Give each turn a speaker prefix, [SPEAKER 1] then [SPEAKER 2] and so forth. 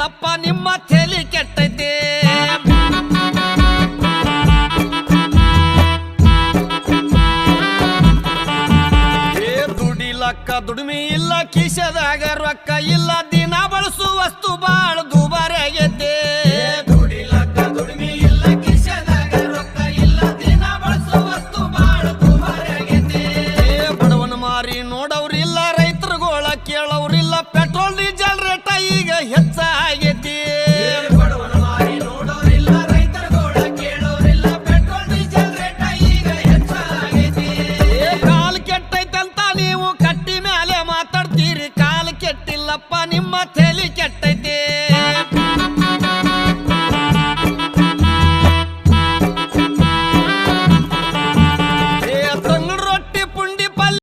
[SPEAKER 1] ಎಲ್ಲಪ್ಪ ನಿಮ್ಮ ತಲೆ ಕೆಟ್ಟೈತೆ ದುಡಿಲಕ್ಕ ದುಡಿಮೆ ಇಲ್ಲ ಕಿಶದಾಗ ರೊಕ್ಕ ಇಲ್ಲ ದಿನ ಬಳಸು ವಸ್ತು ಬಾಳ ದುಬಾರಿ ಆಗೈತೆ